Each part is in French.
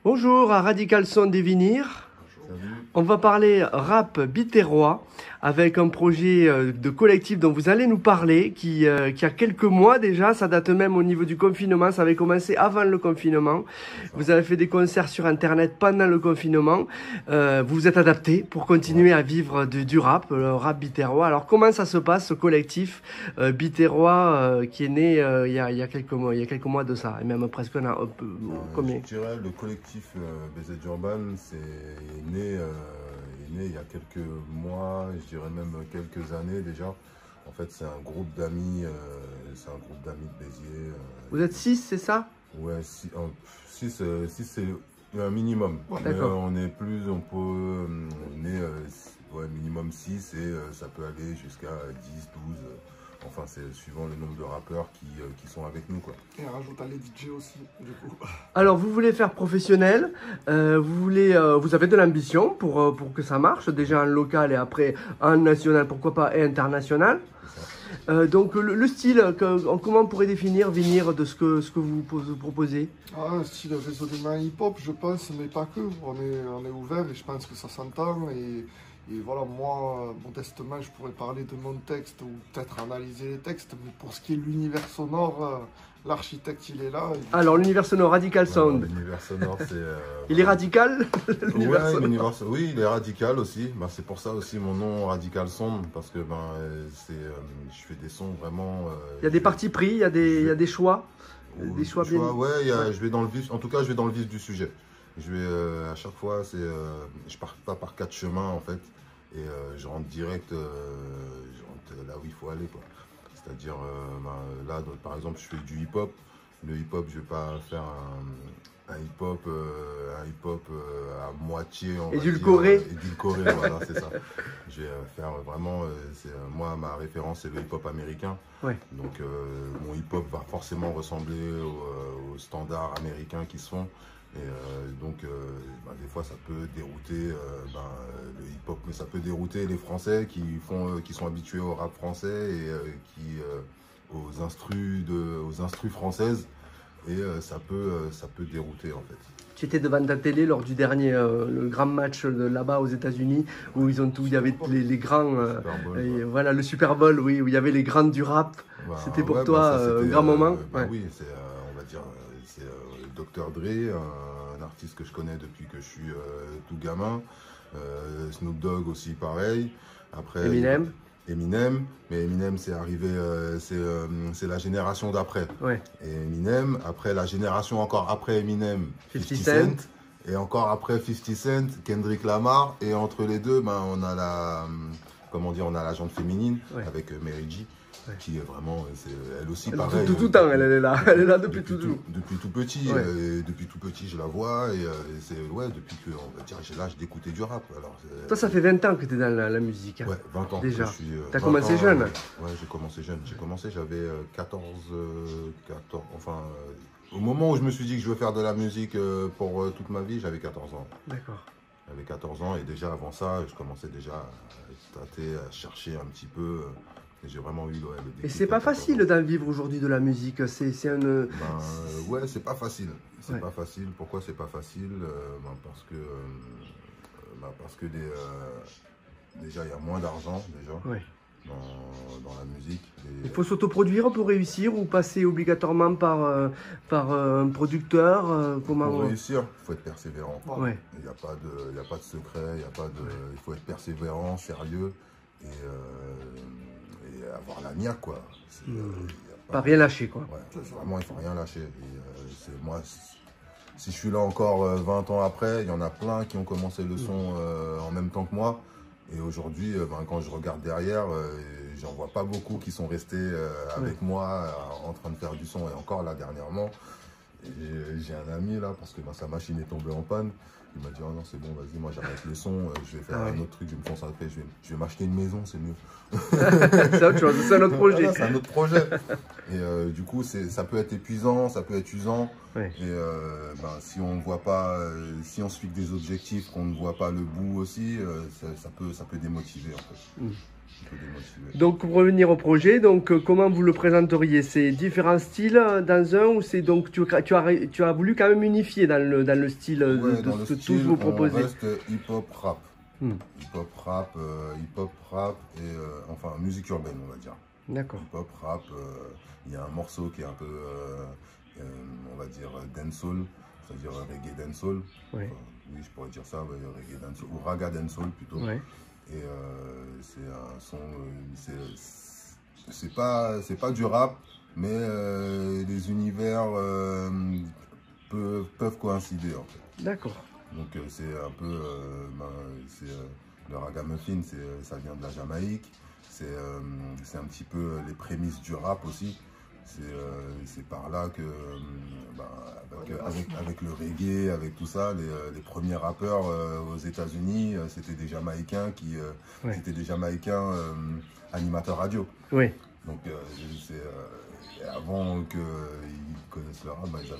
Bonjour à Radical Son des Vinirs. On va parler rap biterrois avec un projet de collectif dont vous allez nous parler qui a quelques mois déjà, ça date même au niveau du confinement, ça avait commencé avant le confinement. Vous avez fait des concerts sur internet pendant le confinement. Vous vous êtes adapté pour continuer à vivre du rap, le rap biterrois. Alors comment ça se passe ce collectif biterrois qui est né il y a quelques mois de ça, et même presque combien? Je dirais le collectif BZ Urban, c'est né il y a quelques mois, je dirais même quelques années déjà. En fait, c'est un groupe d'amis, de Béziers. Vous êtes 6, c'est ça? Ouais, 6 c'est un minimum. D'accord. On est plus, on est minimum 6 et ça peut aller jusqu'à 10, 12. Enfin, c'est suivant le nombre de rappeurs qui sont avec nous, quoi. Et rajoute les DJ aussi, du coup. Alors, vous voulez faire professionnel, vous avez de l'ambition pour que ça marche, déjà en local et après en national, pourquoi pas, et international. Donc, le style, comment on pourrait définir, venir de ce que vous proposez? Un style résolument hip-hop, je pense, mais pas que. On est ouvert et je pense que ça s'entend. Et voilà, moi, modestement, je pourrais parler de mon texte ou peut-être analyser les textes, mais pour ce qui est de l'univers sonore, l'architecte, il est là. Alors, l'univers sonore, Radical Sound. L'univers sonore, c'est... Il est radical, l'univers sonore. Oui, il est radical aussi. Ben, c'est pour ça aussi mon nom Radical Sound, parce que je fais des sons vraiment... Il y a des partis pris, il y a des choix. Des choix bien... Ouais, je vais dans le vif, en tout cas, je vais dans le vif du sujet. Je vais, à chaque fois, je pars pas par 4 chemins, en fait. Et je rentre direct là où il faut aller, quoi. C'est-à-dire, là, par exemple, je fais du hip-hop. Le hip-hop, je vais pas faire un hip-hop à moitié, édulcoré. Édulcoré, voilà, c'est ça. Je vais faire vraiment, moi, ma référence, c'est le hip-hop américain. Ouais. Donc, mon hip-hop va forcément ressembler aux standards américains qui se font. Et donc, des fois, ça peut dérouter le hip-hop, mais ça peut dérouter les Français qui sont habitués au rap français et aux instrus françaises. Et ça peut dérouter, en fait. Tu étais devant ta télé lors du dernier le grand match là-bas aux États-Unis où il y avait les grands et voilà le Super Bowl, oui, où il y avait les grands du rap. C'était pour toi un grand moment. Oui, on va dire c'est Dr Dre, un artiste que je connais depuis que je suis tout gamin. Snoop Dogg aussi pareil. Après Eminem, mais Eminem c'est arrivé, c'est la génération d'après. Ouais. Et Eminem, après la génération encore après Eminem, 50 Cent. Et encore après 50 Cent, Kendrick Lamar. Et entre les deux, on a on a la jante féminine, ouais, avec Mary J. Ouais. Qui est vraiment, elle aussi pareil. Tout le temps, elle est là depuis tout petit. Ouais. Depuis tout petit, je la vois et c'est depuis que, on va dire, j'ai l'âge d'écouter du rap. Alors, toi, ça fait 20 ans que tu es dans la musique. Hein. Ouais, 20 ans. Déjà. Tu as commencé jeune. Ouais, j'ai commencé jeune. J'ai commencé, j'avais 14, enfin, au moment où je me suis dit que je veux faire de la musique pour toute ma vie, j'avais 14 ans. D'accord. J'avais 14 ans et déjà avant ça, je commençais déjà à tâter, à chercher un petit peu. J'ai vraiment eu le déclic. Et c'est pas facile d'en vivre aujourd'hui de la musique. Ouais, c'est pas facile. C'est ouais. pas facile. Pourquoi c'est pas facile? Parce que déjà il y a moins d'argent déjà. Ouais. Dans la musique. Il faut s'autoproduire pour réussir ou passer obligatoirement par un producteur Pour réussir, il faut être persévérant. Ouais. Il n'y a pas de secret, il faut être persévérant, sérieux et avoir la niaque, quoi. Pas rien lâcher, quoi. Ouais, vraiment, il faut rien lâcher. Et, moi, si je suis là encore 20 ans après, il y en a plein qui ont commencé le son en même temps que moi. Et aujourd'hui, quand je regarde derrière, j'en vois pas beaucoup qui sont restés avec moi en train de faire du son. Et encore là, dernièrement, j'ai un ami là, parce que sa machine est tombée en panne. Il m'a dit, oh non, c'est bon, vas-y, moi j'arrête le son, je vais faire un autre truc, je vais me concentrer, je vais m'acheter une maison, c'est mieux. C'est autre chose, c'est un autre projet. Voilà, c'est un autre projet. Et du coup, ça peut être épuisant, ça peut être usant. Ouais. Et si on voit pas, si on se fixe des objectifs, qu'on ne voit pas le bout aussi, ça peut démotiver en fait. qui peut démotiver. Donc pour revenir au projet, donc comment vous le présenteriez? C'est différents styles dans un, ou c'est donc tu as voulu quand même unifier dans le style Ouais, de dans le ce que style, tous vous on proposez? reste hip-hop rap. Hip-hop rap et enfin musique urbaine, on va dire. D'accord. Hip-hop rap, il y a un morceau qui est un peu, on va dire, dancehall, c'est-à-dire reggae dancehall. Ouais. Enfin, oui, je pourrais dire ça, ouais, reggae dancehall, ou raga dancehall plutôt. Ouais. Et c'est un son, c'est pas du rap, mais les univers peuvent coïncider en fait. D'accord. Donc c'est un peu, le ragamuffin, ça vient de la Jamaïque, c'est un petit peu les prémices du rap aussi. C'est par là que, avec le reggae, avec tout ça, les premiers rappeurs aux États-Unis, c'était des Jamaïcains c'était des Jamaïcains animateurs radio. Oui. Donc avant qu'ils connaissent le rap, ils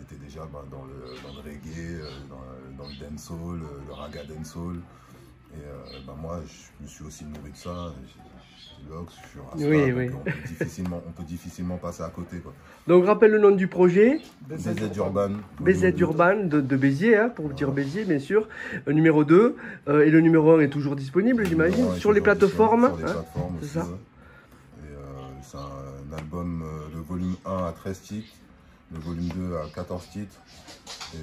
étaient déjà dans le reggae, dans le dancehall, le raga dancehall. Et moi, je me suis aussi nourri de ça. Je suis rasta, Oui, oui. On peut difficilement passer à côté, quoi. Donc rappelle le nom du projet. BZ Urban. BZ Urban de Béziers, hein, pour dire Béziers, bien sûr. Numéro 2. Et le numéro 1 est toujours disponible, j'imagine, sur les plateformes. Sur les plateformes c'est aussi, ça. Ouais. Et c'est un album, le volume 1 à 13 titres, le volume 2 à 14 titres. Et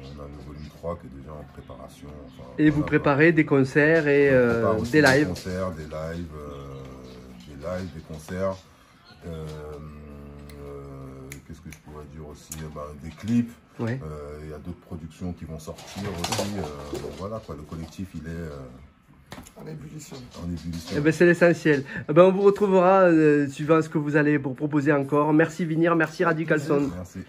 on a le volume 3 qui est déjà en préparation. Enfin, et vous préparez des concerts et des lives. Des concerts, des concerts. Qu'est-ce que je pourrais dire aussi, des clips. Ouais. Il y a d'autres productions qui vont sortir aussi. Donc voilà, quoi, le collectif il est en ébullition. Eh ben, c'est l'essentiel. Eh ben, on vous retrouvera suivant ce que vous allez vous proposer encore. Merci Vinir, merci Radical Sound. Merci.